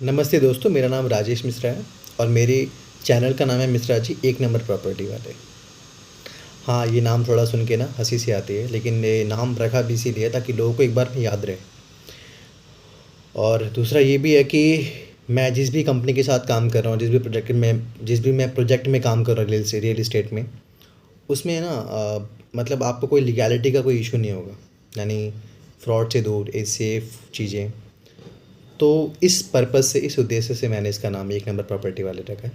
नमस्ते दोस्तों, मेरा नाम राजेश मिश्रा है और मेरे चैनल का नाम है मिश्रा जी एक नंबर प्रॉपर्टी वाले। हाँ, ये नाम थोड़ा सुन के ना हँसी सी आती है, लेकिन ये नाम रखा भी इसीलिए ताकि लोगों को एक बार में याद रहे। और दूसरा ये भी है कि मैं जिस भी कंपनी के साथ काम कर रहा हूँ, जिस भी मैं प्रोजेक्ट में काम कर रहा हूँ रियल इस्टेट में, उसमें ना मतलब आपको कोई लीगैलिटी का कोई इशू नहीं होगा, यानी फ्रॉड से दूर, ए सेफ़ चीज़ें। तो इस पर्पज़ से, इस उद्देश्य से मैंने इसका नाम एक नंबर प्रॉपर्टी वाले रखा है।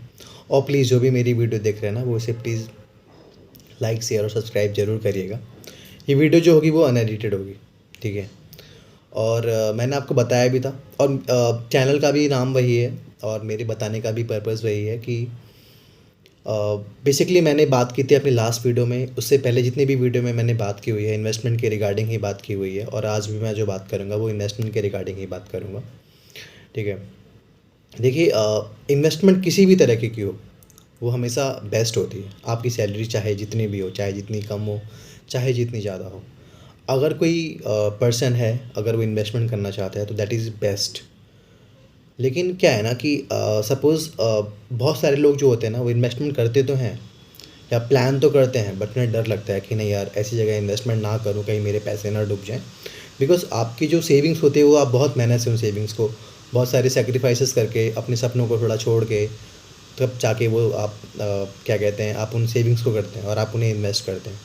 और प्लीज़ जो भी मेरी वीडियो देख रहे हैं ना, वो इसे प्लीज़ लाइक शेयर और सब्सक्राइब ज़रूर करिएगा। ये वीडियो जो होगी वो अनएडिटेड होगी, ठीक है। और मैंने आपको बताया भी था, और चैनल का भी नाम वही है और मेरे बताने का भी पर्पज़ वही है कि बेसिकली मैंने बात की थी अपनी लास्ट वीडियो में, उससे पहले जितनी भी वीडियो में मैंने बात की हुई है इन्वेस्टमेंट के रिगार्डिंग ही बात की हुई है, और आज भी मैं जो बात करूँगा वो इन्वेस्टमेंट के रिगार्डिंग ही बात करूँगा, ठीक है। देखिए, इन्वेस्टमेंट किसी भी तरह की हो, वो हमेशा बेस्ट होती है। आपकी सैलरी चाहे जितनी भी हो, चाहे जितनी कम हो, चाहे जितनी ज़्यादा हो, अगर कोई पर्सन है, अगर वो इन्वेस्टमेंट करना चाहता है तो दैट इज़ बेस्ट। लेकिन क्या है ना कि सपोज़ बहुत सारे लोग जो होते हैं ना, वो इन्वेस्टमेंट करते तो हैं या प्लान तो करते हैं, बट उन्हें डर लगता है कि नहीं यार, ऐसी जगह इन्वेस्टमेंट ना करूँ, कहीं मेरे पैसे ना डूब जाएँ। बिकॉज़ आपकी जो सेविंग्स होती है वो आप बहुत मेहनत से उन सेविंग्स को, बहुत सारे सैक्रिफाइसेस करके, अपने सपनों को थोड़ा छोड़ के, तब जाके वो आप क्या कहते हैं, आप उन सेविंग्स को करते हैं और आप उन्हें इन्वेस्ट करते हैं।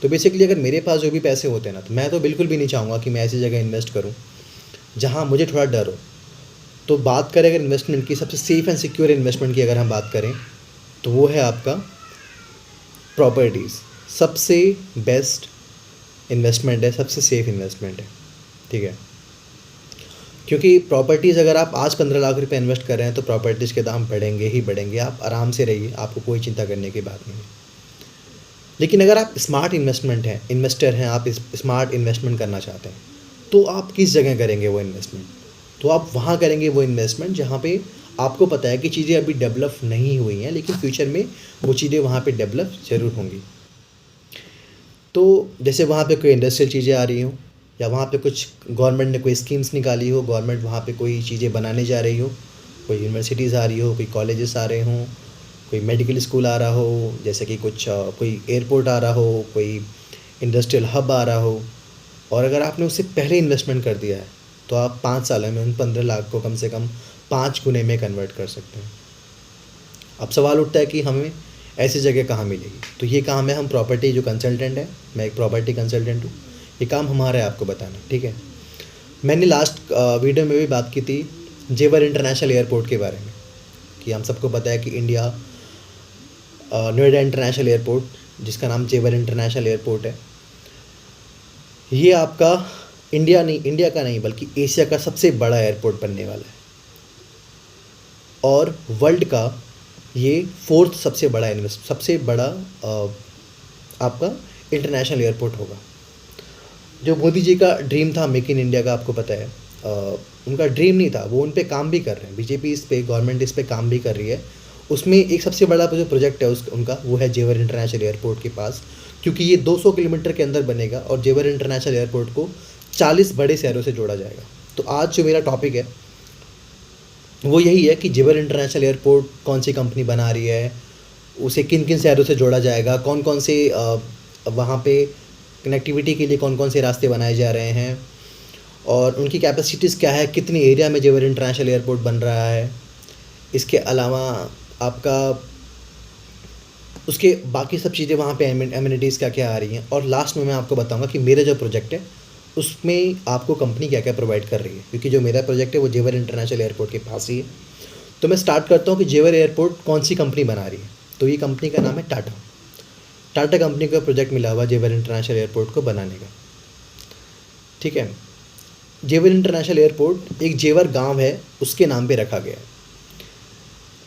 तो बेसिकली अगर मेरे पास जो भी पैसे होते हैं ना, तो मैं तो बिल्कुल भी नहीं चाहूँगा कि मैं ऐसी जगह इन्वेस्ट करूँ जहाँ मुझे थोड़ा डर हो। तो बात करें अगर इन्वेस्टमेंट की, सबसे सेफ़ एंड सिक्योर इन्वेस्टमेंट की अगर हम बात करें, तो वो है आपका प्रॉपर्टीज़। सबसे बेस्ट इन्वेस्टमेंट है, सबसे सेफ़ इन्वेस्टमेंट है, ठीक है। क्योंकि प्रॉपर्टीज़ अगर आप आज 15 लाख रुपए इन्वेस्ट कर रहे हैं तो प्रॉपर्टीज़ के दाम बढ़ेंगे ही बढ़ेंगे। आप आराम से रहिए, आपको कोई चिंता करने की बात नहीं है। लेकिन अगर आप स्मार्ट इन्वेस्टर हैं, आप स्मार्ट इन्वेस्टमेंट करना चाहते हैं, तो आप किस जगह करेंगे वो इन्वेस्टमेंट? तो आप वहाँ करेंगे वो इन्वेस्टमेंट जहाँ पे आपको पता है कि चीज़ें अभी डेवलप नहीं हुई हैं, लेकिन फ्यूचर में वो चीज़ें वहाँ पे डेवलप ज़रूर होंगी। तो जैसे वहाँ पे कोई इंडस्ट्रियल चीज़ें आ रही हों, या वहाँ पे कुछ गवर्नमेंट ने कोई स्कीम्स निकाली हो, गवर्नमेंट वहाँ पे कोई चीज़ें बनाने जा रही हो, कोई यूनिवर्सिटीज़ आ रही हो, कोई कॉलेजेस आ रहे हों, कोई मेडिकल स्कूल आ रहा हो, जैसे कि कुछ कोई एयरपोर्ट आ रहा हो, कोई इंडस्ट्रियल हब आ रहा हो, और अगर आपने उससे पहले इन्वेस्टमेंट कर दिया है, तो आप 5 सालों में उन 15 लाख को कम से कम 5 गुने में कन्वर्ट कर सकते हैं। अब सवाल उठता है कि हमें ऐसी जगह कहाँ मिलेगी? तो ये काम है, हम प्रॉपर्टी जो कंसल्टेंट है, मैं एक प्रॉपर्टी कंसल्टेंट हूँ, ये काम हमारा है आपको बताना, ठीक है। मैंने लास्ट वीडियो में भी बात की थी जेवर इंटरनेशनल एयरपोर्ट के बारे में, कि हम सबको पता है कि नोएडा इंटरनेशनल एयरपोर्ट, जिसका नाम जेवर इंटरनेशनल एयरपोर्ट है, ये आपका इंडिया का नहीं बल्कि एशिया का सबसे बड़ा एयरपोर्ट बनने वाला है, और वर्ल्ड का ये फोर्थ सबसे बड़ा आपका इंटरनेशनल एयरपोर्ट होगा। जो मोदी जी का ड्रीम था मेक इन इंडिया का, आपको पता है, उनका ड्रीम नहीं था, वो उन पे काम भी कर रहे हैं, बीजेपी इस पे, गवर्नमेंट इस पे काम भी कर रही है। उसमें एक सबसे बड़ा जो प्रोजेक्ट है उनका, वो है जेवर इंटरनेशनल एयरपोर्ट के पास, क्योंकि ये 200 किलोमीटर के अंदर बनेगा और जेवर इंटरनेशनल एयरपोर्ट को 40 बड़े शहरों से जोड़ा जाएगा। तो आज जो मेरा टॉपिक है वो यही है कि जेवर इंटरनेशनल एयरपोर्ट कौन सी कंपनी बना रही है, उसे किन किन शहरों से जोड़ा जाएगा, कौन कौन से वहाँ पे कनेक्टिविटी के लिए कौन कौन से रास्ते बनाए जा रहे हैं, और उनकी कैपेसिटीज़ क्या है, कितनी एरिया में जेवर इंटरनेशनल एयरपोर्ट बन रहा है। इसके अलावा आपका उसके बाकी सब चीज़ें वहाँ पे एमिनिटीज़ क्या क्या आ रही हैं, और लास्ट में मैं आपको बताऊँगा कि मेरा जो प्रोजेक्ट है उसमें आपको कंपनी क्या क्या प्रोवाइड कर रही है, क्योंकि जो मेरा प्रोजेक्ट है वो जेवर इंटरनेशनल एयरपोर्ट के पास ही है। तो मैं स्टार्ट करता हूँ कि जेवर एयरपोर्ट कौन सी कंपनी बना रही है। तो ये कंपनी का नाम है टाटा। टाटा कंपनी का प्रोजेक्ट मिला हुआ जेवर इंटरनेशनल एयरपोर्ट को बनाने का, ठीक है। जेवर इंटरनेशनल एयरपोर्ट एक जेवर गांव है उसके नाम पे रखा गया है,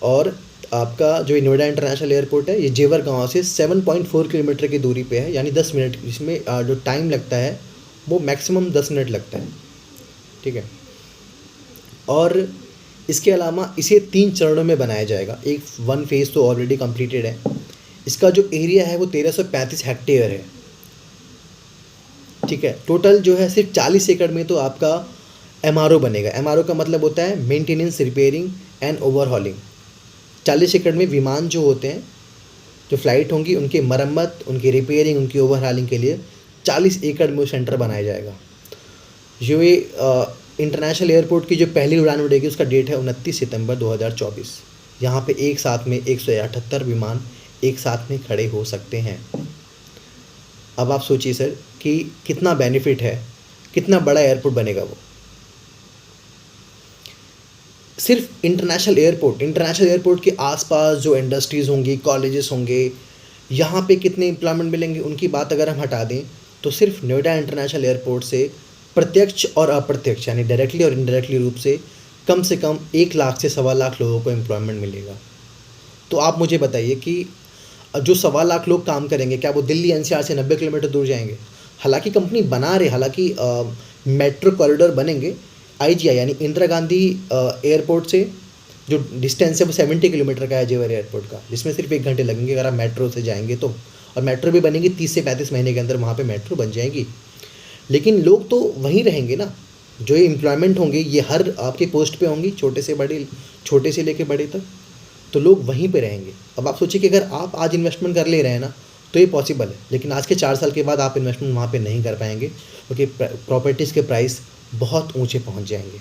और आपका जो नोएडा इंटरनेशनल एयरपोर्ट है, ये जेवर गांव से 7.4 किलोमीटर की दूरी पे है, यानी 10 मिनट, इसमें जो टाइम लगता है वो मैक्सिमम 10 मिनट लगता है, ठीक है। और इसके अलावा इसे 3 चरणों में बनाया जाएगा। एक वन फेज़ तो ऑलरेडी कंप्लीटेड है। इसका जो एरिया है वो 1335 हेक्टेयर है, ठीक है। टोटल जो है सिर्फ 40 एकड़ में तो आपका एमआरओ बनेगा। एमआरओ का मतलब होता है मेंटेनेंस, रिपेयरिंग एंड ओवरहॉलिंग। 40 एकड़ में विमान जो होते हैं, जो फ्लाइट होंगी, उनकी मरम्मत, उनकी रिपेयरिंग, उनकी ओवरहॉलिंग के लिए 40 एकड़ में वो सेंटर बनाया जाएगा। जो ये इंटरनेशनल एयरपोर्ट की जो पहली उड़ान उड़ेगी उसका डेट है 29 सितंबर 2024। यहाँ पे एक साथ में 178 विमान एक साथ में खड़े हो सकते हैं। अब आप सोचिए सर कि कितना बेनिफिट है, कितना बड़ा एयरपोर्ट बनेगा वो। सिर्फ इंटरनेशनल एयरपोर्ट के आसपास जो इंडस्ट्रीज़ होंगी, कॉलेजेस होंगे, यहाँ पे कितने एम्प्लॉयमेंट मिलेंगे उनकी बात अगर हम हटा दें तो सिर्फ नोएडा इंटरनेशनल एयरपोर्ट से प्रत्यक्ष और अप्रत्यक्ष यानी डायरेक्टली और इनडायरेक्टली रूप से कम 1 लाख से 1.25 लाख लोगों को एम्प्लॉयमेंट मिलेगा। तो आप मुझे बताइए कि जो 1.25 लाख लोग काम करेंगे, क्या वो दिल्ली एनसीआर से 90 किलोमीटर दूर जाएंगे? हालांकि कंपनी बना रहे, हालांकि मेट्रो कॉरिडोर बनेंगे। आईजीआई यानी इंदिरा गांधी एयरपोर्ट से जो डिस्टेंस है वो 70 किलोमीटर का है जेवर एयरपोर्ट का, जिसमें सिर्फ 1 घंटे लगेंगे अगर आप मेट्रो से जाएंगे तो। और मेट्रो भी बनेगी 30 से 35 महीने के अंदर वहाँ पे मेट्रो बन जाएगी। लेकिन लोग तो वहीं रहेंगे ना, जो ये एम्प्लॉयमेंट होंगे ये हर आपके पोस्ट पे होंगी, छोटे से लेके बड़े तक, तो लोग वहीं पे रहेंगे। अब आप सोचिए कि अगर आप आज इन्वेस्टमेंट कर ले रहे हैं ना तो ये पॉसिबल है, लेकिन आज के 4 साल के बाद आप इन्वेस्टमेंट वहाँ पे नहीं कर पाएंगे क्योंकि प्रॉपर्टीज़ के प्राइस बहुत ऊंचे पहुँच जाएंगे।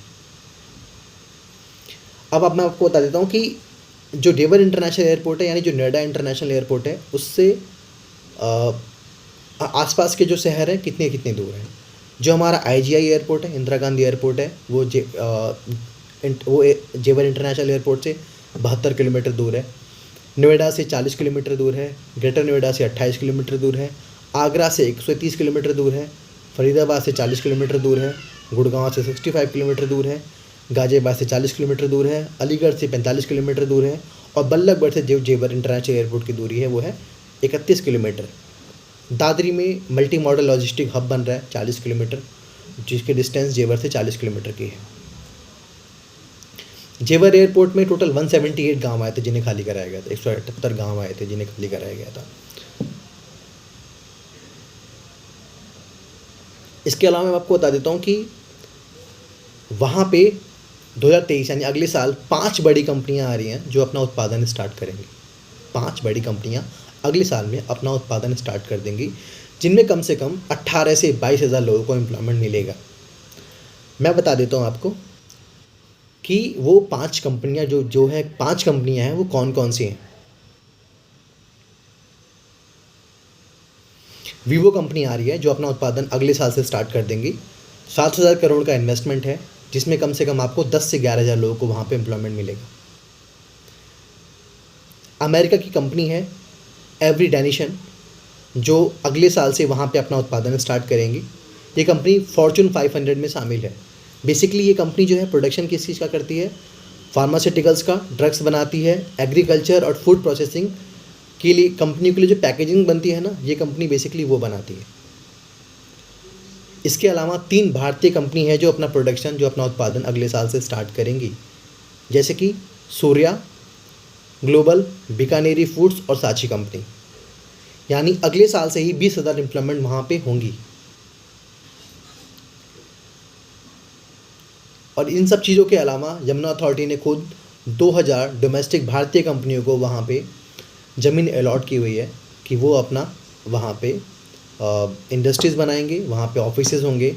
अब मैं आपको बता देता हूँ कि जो जेवर इंटरनेशनल एयरपोर्ट है यानी जो नोएडा इंटरनेशनल एयरपोर्ट है उससे आसपास के जो शहर हैं कितने कितने दूर हैं। जो हमारा आईजीआई एयरपोर्ट है, इंदिरा गांधी एयरपोर्ट है, वो जेवर इंटरनेशनल एयरपोर्ट से 72 किलोमीटर दूर है। नोएडा से 40 किलोमीटर दूर है। ग्रेटर नोएडा से 28 किलोमीटर दूर है। आगरा से 130 किलोमीटर दूर है। फरीदाबाद से 40 किलोमीटर दूर है। गुड़गांव से 65 किलोमीटर दूर है। गाजियाबाद से 40 किलोमीटर दूर है। अलीगढ़ से 45 किलोमीटर दूर है। और बल्लभगढ़ से जो जेवर इंटरनेशनल एयरपोर्ट की दूरी है वो है 31 किलोमीटर। दादरी में मल्टी मॉडल लॉजिस्टिक हब बन रहा है 40 किलोमीटर, जिसकी डिस्टेंस जेवर से 40 किलोमीटर की है। जेवर एयरपोर्ट में टोटल 178 गांव आए थे जिन्हें खाली कराया गया था। 178 गांव आए थे जिन्हें खाली कराया गया था। इसके अलावा मैं आपको बता देता हूँ कि वहाँ पे 2023 यानी अगले साल 5 बड़ी कंपनियाँ आ रही हैं जो अपना उत्पादन स्टार्ट करेंगी। 5 बड़ी कंपनियाँ अगले साल में अपना उत्पादन स्टार्ट कर देंगी, जिनमें कम से कम 18 से 22 हज़ार लोगों को एम्प्लॉयमेंट मिलेगा। मैं बता देता हूँ आपको कि वो 5 कंपनियाँ जो है 5 कंपनियाँ हैं वो कौन कौन सी हैं। वीवो कंपनी आ रही है जो अपना उत्पादन अगले साल से स्टार्ट कर देंगी। 7,000 करोड़ का इन्वेस्टमेंट है, जिसमें कम से कम आपको 10 से 11 हज़ार लोगों को वहाँ पे एम्प्लॉयमेंट मिलेगा। अमेरिका की कंपनी है एवरी डेनिशन, जो अगले साल से वहाँ पे अपना उत्पादन स्टार्ट करेंगी। ये कंपनी फॉर्चून 500 में शामिल है। बेसिकली ये कंपनी जो है प्रोडक्शन किस चीज़ का करती है, फार्मास्यूटिकल्स का, ड्रग्स बनाती है, एग्रीकल्चर और फूड प्रोसेसिंग के लिए कंपनी के लिए जो पैकेजिंग बनती है ना, ये कंपनी बेसिकली वो बनाती है। इसके अलावा 3 भारतीय कंपनी है जो अपना उत्पादन अगले साल से स्टार्ट करेंगी, जैसे कि सूर्या ग्लोबल, बीकानेरी फूड्स और साची कंपनी। यानी अगले साल से ही 20,000 एम्प्लॉयमेंट वहाँ पे होंगी। और इन सब चीज़ों के अलावा यमुना अथॉरिटी ने खुद 2000 डोमेस्टिक भारतीय कंपनियों को वहाँ पे ज़मीन अलॉट की हुई है कि वो अपना वहाँ पे इंडस्ट्रीज़ बनाएंगे, वहाँ पे ऑफिसेज़ होंगे।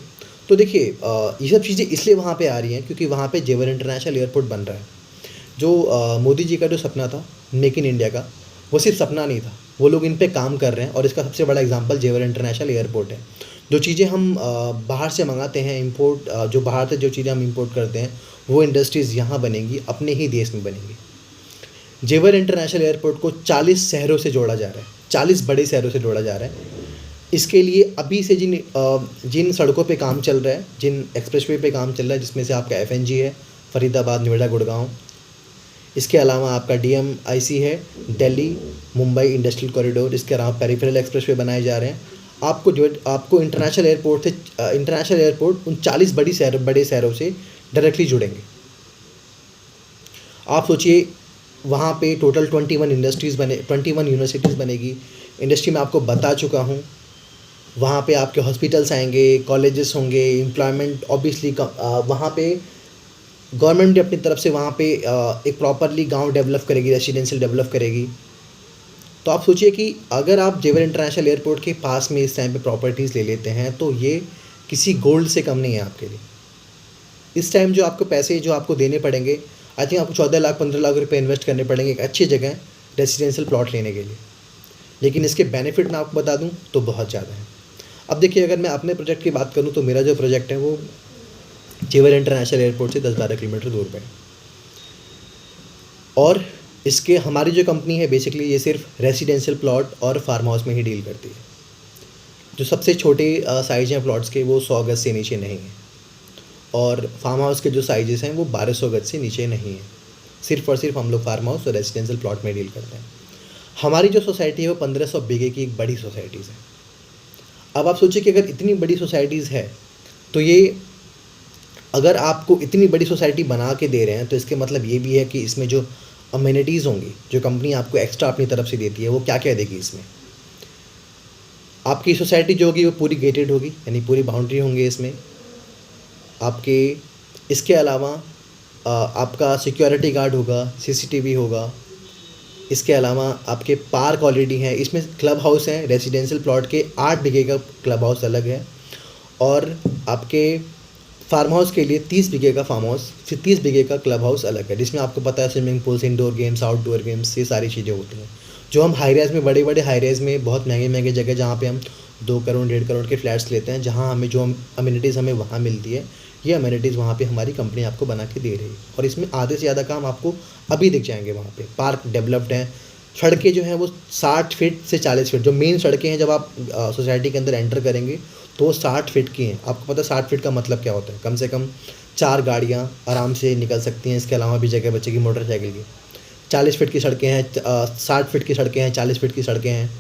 तो देखिए ये सब चीज़ें इसलिए वहाँ पे आ रही हैं क्योंकि वहाँ पे जेवर इंटरनेशनल एयरपोर्ट बन रहा है। जो मोदी जी का जो सपना था मेक इन इंडिया का, वो सिर्फ सपना नहीं था, वो लोग इन पे काम कर रहे हैं। और इसका सबसे बड़ा एग्जांपल जेवर इंटरनेशनल एयरपोर्ट है। जो चीज़ें हम बाहर से मंगाते हैं, इंपोर्ट जो बाहर से जो चीज़ें हम इंपोर्ट करते हैं, वो इंडस्ट्रीज़ यहाँ बनेंगी, अपने ही देश में बनेंगी। जेवर इंटरनेशनल एयरपोर्ट को 40 शहरों से जोड़ा जा रहा है, 40 बड़े शहरों से जोड़ा जा रहा है। इसके लिए अभी से जिन सड़कों पे काम चल रहा है, जिन एक्सप्रेसवे पे काम चल रहा है, जिसमें से आपका FNG है, फरीदाबाद, नोएडा, गुड़गांव। इसके अलावा आपका DMIC है, दिल्ली मुंबई इंडस्ट्रियल कॉरिडोर। इसके अलावा पेरिफेरल एक्सप्रेसवे बनाए जा रहे हैं। आपको इंटरनेशनल एयरपोर्ट उन 40 बड़े शहरों से डायरेक्टली जुड़ेंगे। आप सोचिए वहाँ पे टोटल 21 यूनिवर्सिटीज़ बनेगी। इंडस्ट्री में आपको बता चुका हूँ वहाँ पे आपके हॉस्पिटल्स आएंगे, कॉलेजेस होंगे, एम्प्लॉयमेंट ऑब्वियसली वहाँ पे गवर्नमेंट भी अपनी तरफ से वहाँ पे एक प्रॉपरली गांव डेवलप करेगी, रेसिडेंशियल डेवलप करेगी। तो आप सोचिए कि अगर आप जेवर इंटरनेशनल एयरपोर्ट के पास में इस टाइम पे प्रॉपर्टीज़ ले लेते हैं तो ये किसी गोल्ड से कम नहीं है आपके लिए। इस टाइम जो आपको पैसे जो आपको देने पड़ेंगे, आई थिंक आपको 14 लाख 15 लाख रुपए इन्वेस्ट करने पड़ेंगे एक अच्छी जगह रेसिडेंशियल प्लॉट लेने के लिए। लेकिन इसके बेनिफिट मैं आपको बता दूं तो बहुत ज़्यादा है। अब देखिए, अगर मैं अपने प्रोजेक्ट की बात करूं तो मेरा जो प्रोजेक्ट है वो जेवर इंटरनेशनल एयरपोर्ट से 10-12 किलोमीटर दूर पे है। और इसके हमारी जो कंपनी है बेसिकली ये सिर्फ रेसिडेंशियल प्लॉट और फार्म हाउस में ही डील करती है। जो सबसे छोटे साइज़ हैं प्लॉट्स के वो 100 गज से नीचे नहीं है, और फार्म हाउस के जो साइजेस हैं वो 1200 गज से नीचे नहीं है। सिर्फ और सिर्फ हम लोग फार्म हाउस और रेसिडेंशियल प्लॉट में डील करते हैं। हमारी जो सोसाइटी है वो 1500 बीघे की एक बड़ी सोसाइटीज़ है। अब आप सोचिए कि अगर इतनी बड़ी सोसाइटीज़ है तो ये, अगर आपको इतनी बड़ी सोसाइटी बना के दे रहे हैं तो इसके मतलब ये भी है कि इसमें जो अम्यूनिटीज़ होंगी, जो कंपनी आपको एक्स्ट्रा अपनी तरफ से देती है, वो क्या क्या देगी इसमें। आपकी सोसाइटी जो होगी वो पूरी गेटेड होगी, यानी पूरी बाउंड्री होंगे इसमें आपके। इसके अलावा आपका सिक्योरिटी गार्ड होगा, सीसीटीवी होगा। इसके अलावा आपके पार्क ऑलरेडी हैं इसमें, क्लब हाउस हैं। रेसिडेंशियल प्लॉट के 8 बीघे का क्लब हाउस अलग है, और आपके फार्म हाउस के लिए 30 बीघे का फार्म हाउस, फिर 30 बीघे का क्लब हाउस अलग है, जिसमें आपको पता है swimming pools, indoor games, outdoor games, ये सारी चीज़ें होती हैं। जो हम हाई राइज में, बड़े बड़े हाई राइज में बहुत महंगे महंगे जगह जहाँ पे हम 2 करोड़ 1.5 करोड़ के फ्लैट्स लेते हैं, जहाँ हमें जो अम्यूनिटीज़ हमें वहाँ मिलती है, ये अम्यूनिटीज़ वहाँ पे हमारी कंपनी आपको बना के दे रही है। और इसमें आधे से ज़्यादा काम आपको अभी दिख जाएंगे। वहाँ पे पार्क डेवलप्ड हैं, सड़कें जो हैं वो 60 फीट से 40 फीट, जो मेन सड़कें हैं जब आप सोसाइटी के अंदर एंटर करेंगे तो वो 60 फीट की हैं। आपको पता है 60 फीट का मतलब क्या होता है? कम से कम 4 गाड़ियाँ आराम से निकल सकती हैं। इसके अलावा भी जगह बचेगी मोटरसाइकिल की। 40 फीट की सड़कें हैं, 60 फीट की सड़कें हैं, 40 फीट की सड़कें हैं।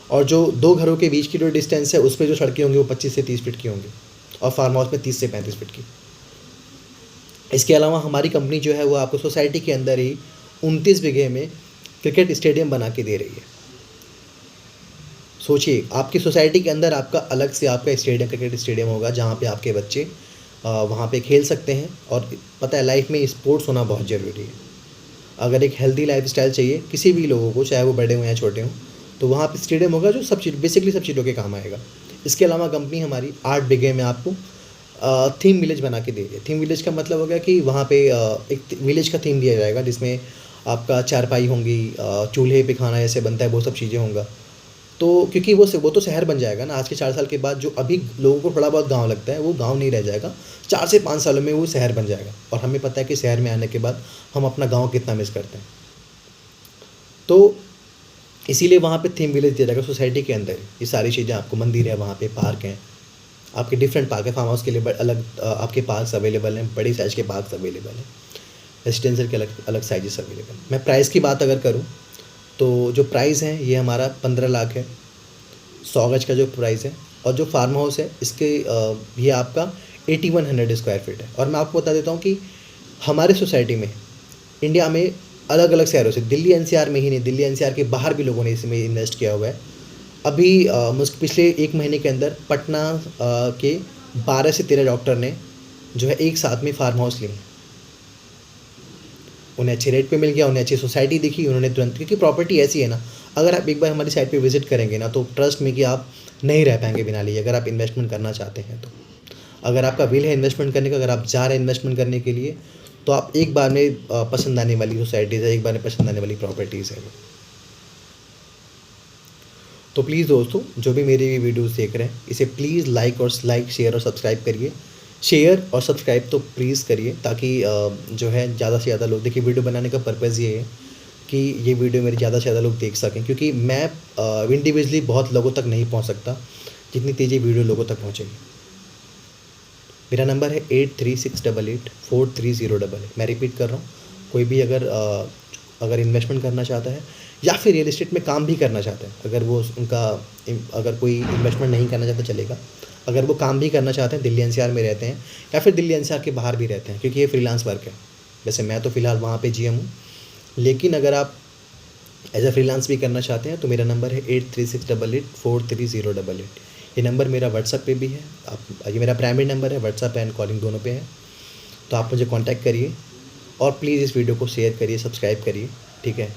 और जो 2 घरों के बीच की जो डिस्टेंस है उस पर जो सड़कें होंगी वो 25 से 30 फीट की होंगी, और फार्म हाउस में 30 से 35 फीट की। इसके अलावा हमारी कंपनी जो है वो आपको सोसाइटी के अंदर ही 29 बीघे में क्रिकेट स्टेडियम बना के दे रही है। सोचिए, आपकी सोसाइटी के अंदर आपका अलग से आपका स्टेडियम, क्रिकेट स्टेडियम होगा, जहाँ पे आपके बच्चे वहाँ पे खेल सकते हैं। और पता है लाइफ में स्पोर्ट्स होना बहुत ज़रूरी है। अगर एक हेल्दी लाइफस्टाइल चाहिए किसी भी लोगों को, चाहे वो बड़े हों या छोटे हों, तो वहाँ पे स्टेडियम होगा जो सब चीज़, बेसिकली सब चीज़ों के काम आएगा। इसके अलावा कंपनी हमारी 8 बीघे में आपको थीम विलेज बना के दे रही है। थीम विलेज का मतलब होगा कि वहाँ पे एक विलेज का थीम दिया जाएगा, जिसमें आपका चारपाई होंगी, चूल्हे पे खाना जैसे बनता है वो सब चीज़ें होंगा। तो क्योंकि वो तो शहर बन जाएगा ना। आज के 4 साल के बाद जो अभी लोगों को थोड़ा बहुत गांव लगता है वो गांव नहीं रह जाएगा, 4 से 5 सालों में वो शहर बन जाएगा। और हमें पता है कि शहर में आने के बाद हम अपना गांव कितना मिस करते हैं। तो इसीलिए वहाँ पे थीम विलेज दिया जाएगा सोसाइटी के अंदर। ये सारी चीज़ें आपको, मंदिर है वहाँ पे, पार्क हैं, आपके डिफरेंट पार्क है। फार्म हाउस के लिए अलग आपके पार्क्स अवेलेबल हैं, बड़ी साइज़ के पार्क्स अवेलेबल हैं, रेसिडेंशियल के अलग अलग साइजेस अवेलेबल। मैं प्राइस की बात अगर करूँ तो जो प्राइस है ये हमारा 15 लाख है 100 गज का जो प्राइस है। और जो फार्म हाउस है इसके ये आपका 8100 स्क्वायर फीट है। और मैं आपको बता देता हूँ कि हमारे सोसाइटी में इंडिया में अलग अलग शहरों से, दिल्ली एनसीआर में ही नहीं, दिल्ली एनसीआर के बाहर भी लोगों ने इसमें इन्वेस्ट किया हुआ है। अभी पिछले 1 महीने के अंदर पटना के 12 से 13 डॉक्टर ने जो है एक साथ में फार्म हाउस लिए। उन्हें अच्छे रेट पे मिल गया, उन्हें अच्छी सोसाइटी दिखी, उन्होंने तुरंत, क्योंकि प्रॉपर्टी ऐसी है ना, अगर आप एक बार हमारी साइट पे विजिट करेंगे ना तो ट्रस्ट में कि आप नहीं रह पाएंगे बिना लिए। अगर आप इन्वेस्टमेंट करना चाहते हैं तो, अगर आपका विल है इन्वेस्टमेंट करने का, अगर आप जा रहे हैं इन्वेस्टमेंट करने के लिए, तो आप एक बार में पसंद आने वाली सोसाइटीज़ है, एक बार में पसंद आने वाली प्रॉपर्टीज़ है वो। तो प्लीज़ दोस्तों, जो भी मेरी वीडियोज़ देख रहे हैं इसे प्लीज़ लाइक शेयर और सब्सक्राइब करिए। शेयर और सब्सक्राइब तो प्लीज़ करिए, ताकि जो है ज़्यादा से ज़्यादा लोग, देखिए वीडियो बनाने का पर्पज़ ये है कि ये वीडियो मेरी ज़्यादा से ज़्यादा लोग देख सकें, क्योंकि मैं इंडिविजुअली बहुत लोगों तक नहीं पहुंच सकता जितनी तेज़ी वीडियो लोगों तक पहुंचेगी। मेरा नंबर है 8368843088। मैं रिपीट कर रहा हूँ, कोई भी अगर इन्वेस्टमेंट करना चाहता है या फिर रियल इस्टेट में काम भी करना चाहता है, अगर कोई इन्वेस्टमेंट नहीं करना चाहता चलेगा, अगर वो काम भी करना चाहते हैं, दिल्ली एनसीआर में रहते हैं या फिर दिल्ली एनसीआर के बाहर भी रहते हैं, क्योंकि ये फ्रीलांस वर्क है। वैसे मैं तो फ़िलहाल वहाँ पे जीएम हूँ, लेकिन अगर आप एज अ फ्रीलांस भी करना चाहते हैं तो मेरा नंबर है 8368843088। ये नंबर मेरा व्हाट्सएप पे भी है, आप ये मेरा प्राइमरी नंबर है, व्हाट्सएप एंड कॉलिंग दोनों पे है। तो आप मुझे कॉन्टैक्ट करिए और प्लीज़ इस वीडियो को शेयर करिए, सब्सक्राइब करिए, ठीक है?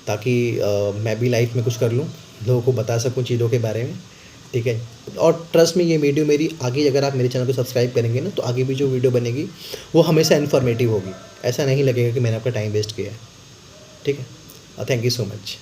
ताकि मैं भी लाइफ में कुछ कर लूँ, लोगों को बता सकूँ चीज़ों के बारे में, ठीक है? और ट्रस्ट में ये वीडियो मेरी आगे, अगर आप मेरे चैनल को सब्सक्राइब करेंगे ना, तो आगे भी जो वीडियो बनेगी वो हमेशा इन्फॉर्मेटिव होगी। ऐसा नहीं लगेगा कि मैंने आपका टाइम वेस्ट किया है, ठीक है? Thank you so much.